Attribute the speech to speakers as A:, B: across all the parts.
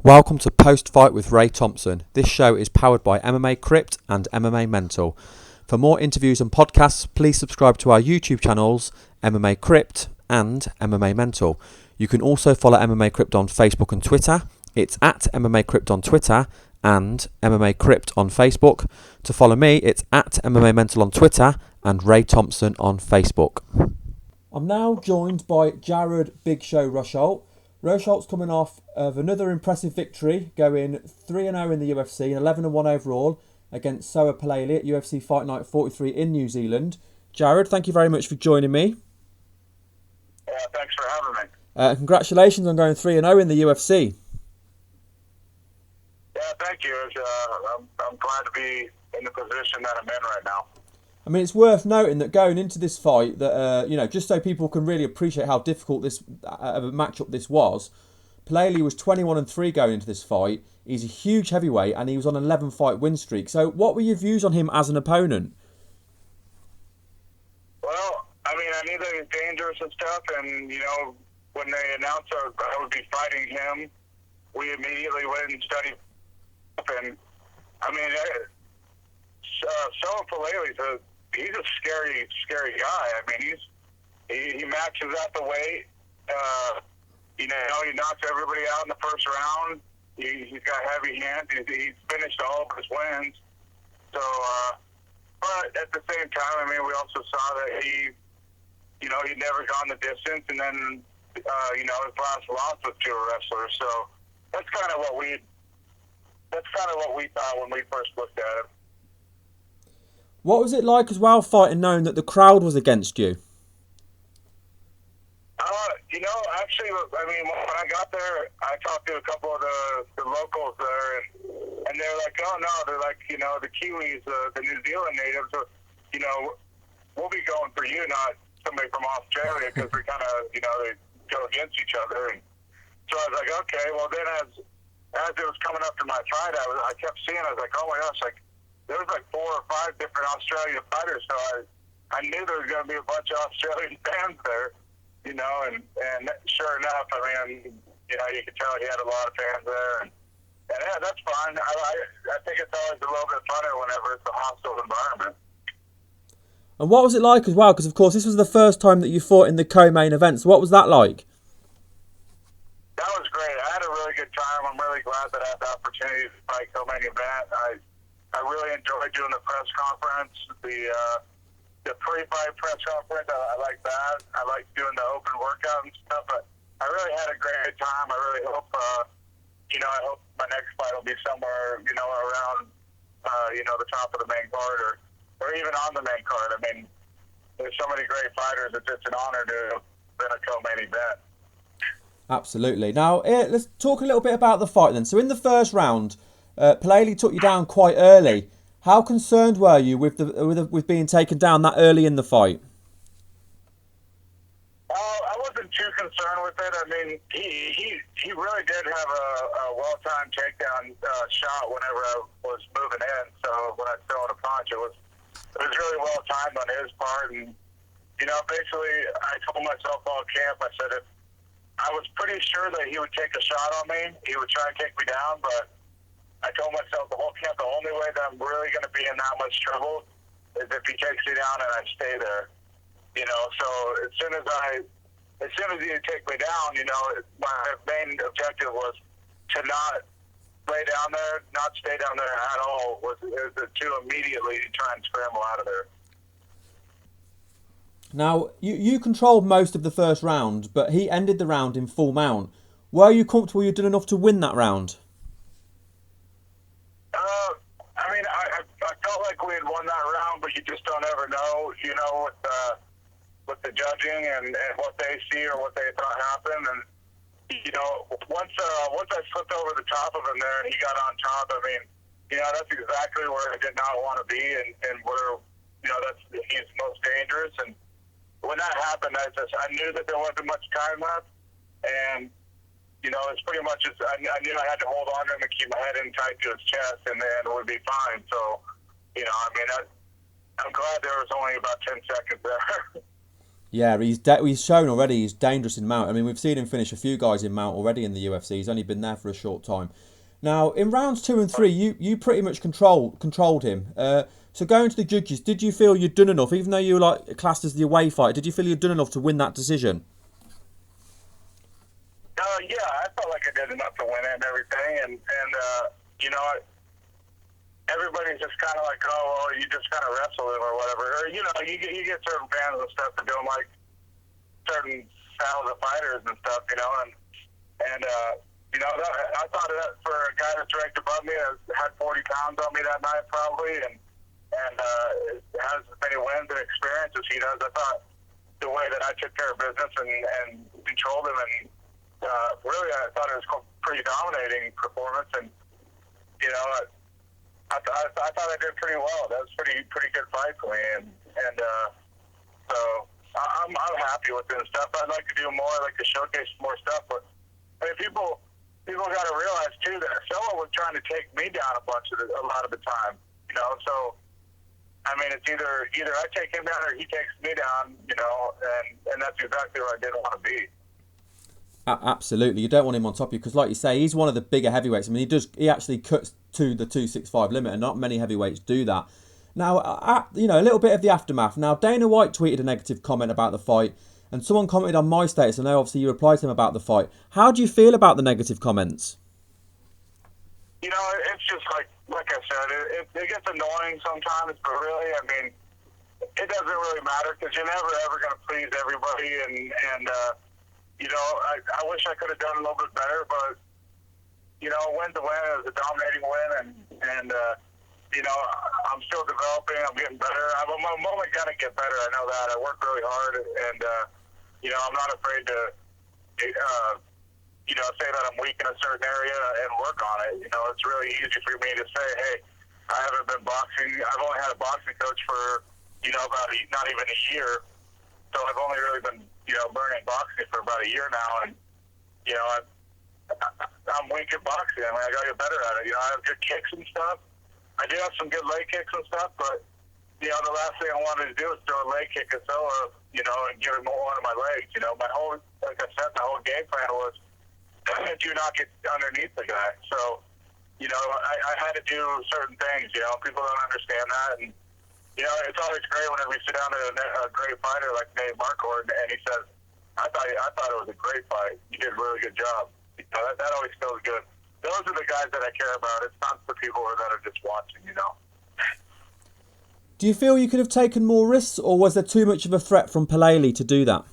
A: Welcome to Post Fight with Ray Thompson. This show is powered by MMA Crypt and MMA Mental. For more interviews and podcasts, please subscribe to our YouTube channels, MMA Crypt and MMA Mental. You can also follow MMA Crypt on Facebook and Twitter. It's at MMA Crypt on Twitter and MMA Crypt on Facebook. To follow me, it's at MMA Mental on Twitter and Ray Thompson on Facebook. I'm now joined by Jared Big Show Rosholt. Rosholt's coming off of another impressive victory, going 3-0 in the UFC and 11-1 overall against Soa Palele at UFC Fight Night 43 in New Zealand. Jared, thank you very much for joining me.
B: Yeah, thanks for having me.
A: Congratulations on going 3-0 in the UFC.
B: Yeah, thank you. I'm glad to be in the position that I'm in right now.
A: I mean, it's worth noting that going into this fight, that just so people can really appreciate how difficult this of a matchup this was, Palele was 21-3 going into this fight. He's a huge heavyweight, and he was on an 11-fight win streak. So, what were your views on him as an opponent?
B: Well, I mean, I knew that he was dangerous and stuff, and when they announced I would be fighting him, we immediately went and studied. And I mean, Soa Palele he's a scary guy. I mean, he matches out the weight. He knocks everybody out in the first round. He's got heavy hands. He's finished all of his wins. So, but at the same time, I mean, we also saw that he'd never gone the distance, and then his last loss was to a wrestler. So that's kind of what we thought when we first looked at him.
A: What was it like as well fighting knowing that the crowd was against you?
B: Actually, I mean, when I got there, I talked to a couple of the locals there, and they're like, oh, no, they're like, the Kiwis, the New Zealand natives, we'll be going for you, not somebody from Australia, because we kind of, they go against each other. And so I was like, okay, well, then as it was coming up to my fight, I kept seeing, I was like, oh my gosh, like, there was like 4 or 5 different Australian fighters, so I knew there was going to be a bunch of Australian fans there, and sure enough, I mean, you could tell he had a lot of fans there, and yeah, that's fine. I think it's always a little bit funner whenever it's a hostile environment.
A: And what was it like as well? Because, of course, this was the first time that you fought in the co-main event, so what was that like?
B: That was great. I had a really good time. I'm really glad that I had the opportunity to fight co-main event. I really enjoyed doing the press conference, the pre-fight press conference. I like that. I like doing the open workout and stuff. But I really had a great time. I really hope, I hope my next fight will be somewhere, around, the top of the main card or even on the main card. I mean, there's so many great fighters. It's just an honor to have been a co-main event.
A: Absolutely. Now, let's talk a little bit about the fight then. So in the first round, Palele took you down quite early. How concerned were you with being taken down that early in the fight?
B: I wasn't too concerned with it. I mean, he really did have a well-timed takedown shot whenever I was moving in. So when I threw in a punch, it was really well-timed on his part. And, basically I told myself all camp, I said if I was pretty sure that he would take a shot on me, he would try and take me down, but I told myself the whole camp, the only way that I'm really going to be in that much trouble is if he takes me down and I stay there. So as soon as he would take me down, my main objective was to not lay down there, not stay down there at all, was to immediately try and scramble out of there.
A: Now, you controlled most of the first round, but he ended the round in full mount. Were you comfortable you'd done enough to win that round?
B: I mean, I felt like we had won that round, but you just don't ever know, with the judging and what they see or what they thought happened. And, once I slipped over the top of him there and he got on top, I mean, that's exactly where I did not want to be and where, he's most dangerous. And when that happened, I knew that there wasn't much time left. And, it's pretty much just, I knew I had to hold on to him and keep my head in tight to his chest, and then it would be fine. So, I'm glad there was only about 10 seconds there.
A: Yeah, he's shown already he's dangerous in mount. I mean, we've seen him finish a few guys in mount already in the UFC. He's only been there for a short time. Now, in rounds 2 and 3, you pretty much controlled him. So going to the judges, did you feel you'd done enough, even though you were like classed as the away fight? Did you feel you'd done enough to win that decision?
B: Yeah, I felt like I did enough to win it and everything, and you know, everybody's just kind of like, oh, well, you just kind of wrestle him or whatever, or you know, you get certain fans and stuff that don't like certain styles of fighters and stuff, you know, and you know, I thought of that for a guy that's ranked above me, had 40 pounds on me that night probably, and has as many wins and experience as he does. I thought the way that I took care of business and controlled him, and really I thought it was a pretty dominating performance, and you know, I thought I did pretty well. That was pretty good fight for me, and so I'm happy with this stuff. I'd like to do more. I'd like to showcase more stuff, but I mean, people got to realize too that someone was trying to take me down a lot of the time, you know. So I mean, it's either I take him down or he takes me down, you know, and that's exactly where I didn't want to be.
A: Absolutely, you don't want him on top of you because, like you say, he's one of the bigger heavyweights. I mean, he actually cuts to the 265 limit, and not many heavyweights do that. Now, you know, a little bit of the aftermath. Now, Dana White tweeted a negative comment about the fight, and someone commented on my status. I know, obviously, you replied to him about the fight. How do you feel about the negative comments?
B: You know, it's just like I said, it gets annoying sometimes, but really, I mean, it doesn't really matter because you're never ever going to please everybody, and you know, I wish I could have done a little bit better, but you know, win's a win. It was a dominating win, and you know, I'm still developing. I'm getting better. I'm only going to get better. I know that. I work really hard, and you know, I'm not afraid to you know, say that I'm weak in a certain area and work on it. You know, it's really easy for me to say, hey, I haven't been boxing. I've only had a boxing coach for, you know, not even a year. So I've only really been, you know, learning boxing for about a year now. And, you know, I'm weak at boxing. I mean, I got to get better at it. You know, I have good kicks and stuff. I do have some good leg kicks and stuff, but, you know, the last thing I wanted to do is throw a leg kick at Sola, you know, and give him one of my legs. You know, like I said, my whole game plan was do not get underneath the guy. So, you know, I had to do certain things, you know. People don't understand that. And, you know, it's always great whenever we sit down to a great fighter like Nate Marquardt and he says, I thought it was a great fight. You did a really good job. You know, that always feels good. Those are the guys that I care about. It's not the people that are just watching, you know.
A: Do you feel you could have taken more risks, or was there too much of a threat from Pelele to do that?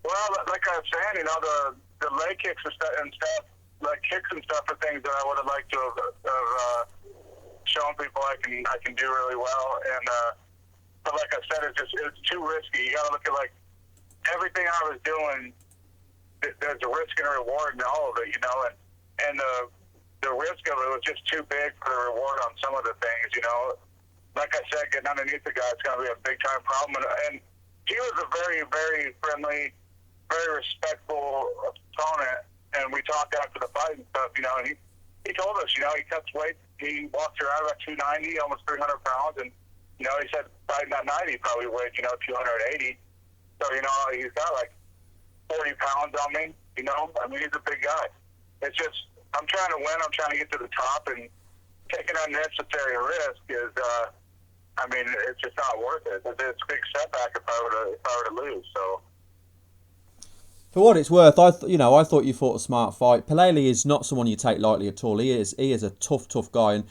B: Well, like I was saying, you know, the leg kicks and stuff, like kicks and stuff are things that I would have liked to have shown people I can do really well. And but like I said, it's too risky. You got to look at like everything I was doing. There's a risk and a reward in all of it, you know. And the risk of it was just too big for the reward on some of the things, you know. Like I said, getting underneath the guy is going to be a big time problem. And he was a very, very friendly, very respectful opponent, and we talked after the fight and stuff, you know, and he told us, you know, he cuts weight, he walks around about 290, almost 300 pounds, and, you know, he said fighting that night he probably weighed, you know, 280, so, you know, he's got like 40 pounds on me, you know, I mean, he's a big guy. It's just, I'm trying to win, I'm trying to get to the top, and taking unnecessary risk is, I mean, it's just not worth it. It's a big setback if I were to lose, so.
A: For what it's worth, I thought you fought a smart fight. Pelele is not someone you take lightly at all. He is a tough guy, and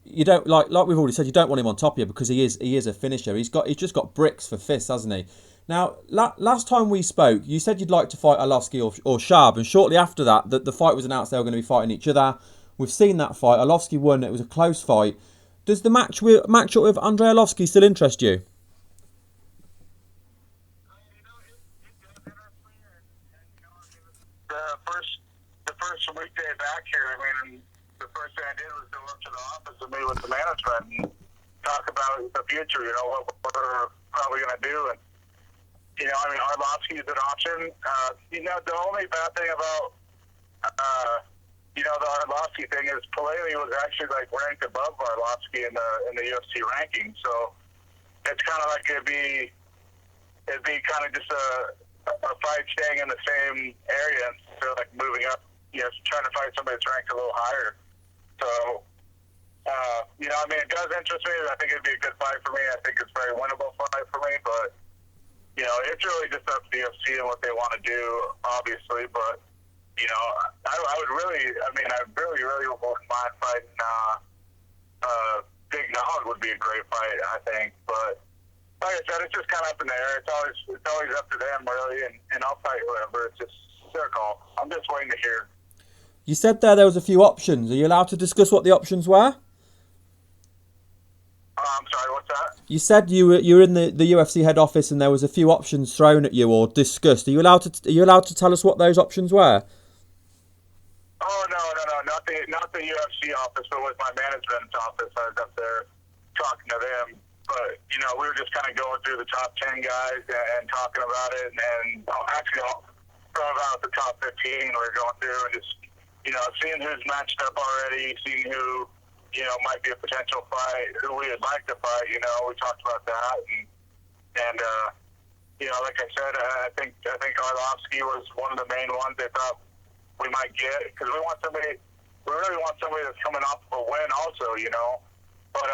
A: you don't like we've already said, you don't want him on top of you because he is a finisher. He's just got bricks for fists, hasn't he? Now, last time we spoke, you said you'd like to fight Arlovski or Sharp, and shortly after that, the fight was announced they were going to be fighting each other. We've seen that fight. Arlovski won. It was a close fight. Does the matchup with Andrei Arlovski still interest you?
B: The first weekday back here, I mean, the first thing I did was go up to the office and meet with the management and talk about the future, you know, what we're probably going to do. And, you know, I mean, Arlovski is an option. You know, the only bad thing about, you know, the Arlovski thing is Pelele was actually, like, ranked above Arlovski in the UFC ranking. So it's kind of like it'd be it'd be kind of just a fight staying in the same area instead of like moving up, trying to fight somebody that's ranked a little higher. So, I mean, it does interest me. I think it'd be a good fight for me. I think it's a very winnable fight for me, but, it's really just up to the UFC and what they want to do, obviously, but, I would really, I really wouldn't mind fighting, Big Nog would be a great fight, I think, but like I said, it's just kind of up in the air. It's always up to them, really, and I'll fight whoever. It's just their call. I'm just waiting to hear.
A: You said there was a few options. Are you allowed to discuss what the options were?
B: I'm sorry, what's that?
A: You said you were in the UFC head office and there was a few options thrown at you or discussed. Are you allowed to tell us what those options were?
B: Oh no, not the UFC office, but with my management's office. I was up there talking to them. But, we were just kind of going through the top 10 guys and talking about it. And actually, from about the top 15, we were going through and just, seeing who's matched up already, seeing who, might be a potential fight, who we would like to fight. We talked about that. And like I said, I think Arlovsky was one of the main ones they thought we might get. Because we really want somebody that's coming off of a win also, But,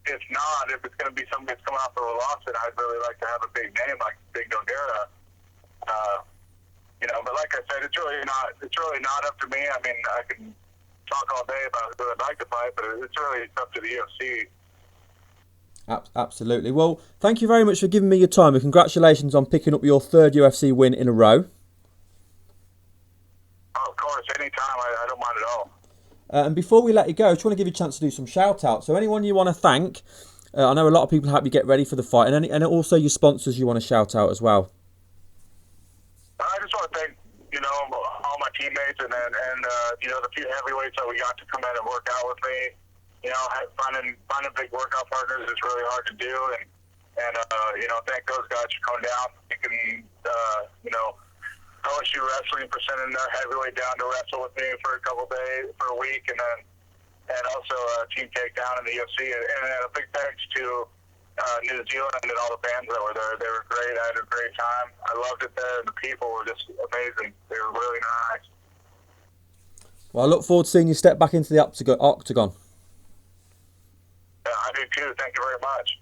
B: if not, if it's going to be somebody that's coming off of a loss, then I'd really like to have a big name like Big Nog. But like I said, it's really not up to me. I mean, I can talk all day about who I'd like to fight, but it's really up to the UFC.
A: Absolutely. Well, thank you very much for giving me your time, and congratulations on picking up your third UFC win in a row.
B: Oh, of course, anytime. I don't mind at all.
A: And before we let you go, I just want to give you a chance to do some shout-outs. So anyone you want to thank, I know a lot of people help you get ready for the fight, and also your sponsors you want to shout out as well.
B: I just want to thank, all my teammates and the few heavyweights that we got to come in and work out with me. Finding big workout partners is really hard to do, and thank those guys for coming down, thinking, OSU Wrestling for sending their heavyweight down to wrestle with me for a couple days, for a week, and also Team Takedown in the UFC. And a big thanks to New Zealand and all the fans that were there. They were great. I had a great time. I loved it there, and the people were just amazing. They were really nice.
A: Well, I look forward to seeing you step back into the octagon.
B: Yeah, I do too. Thank you very much.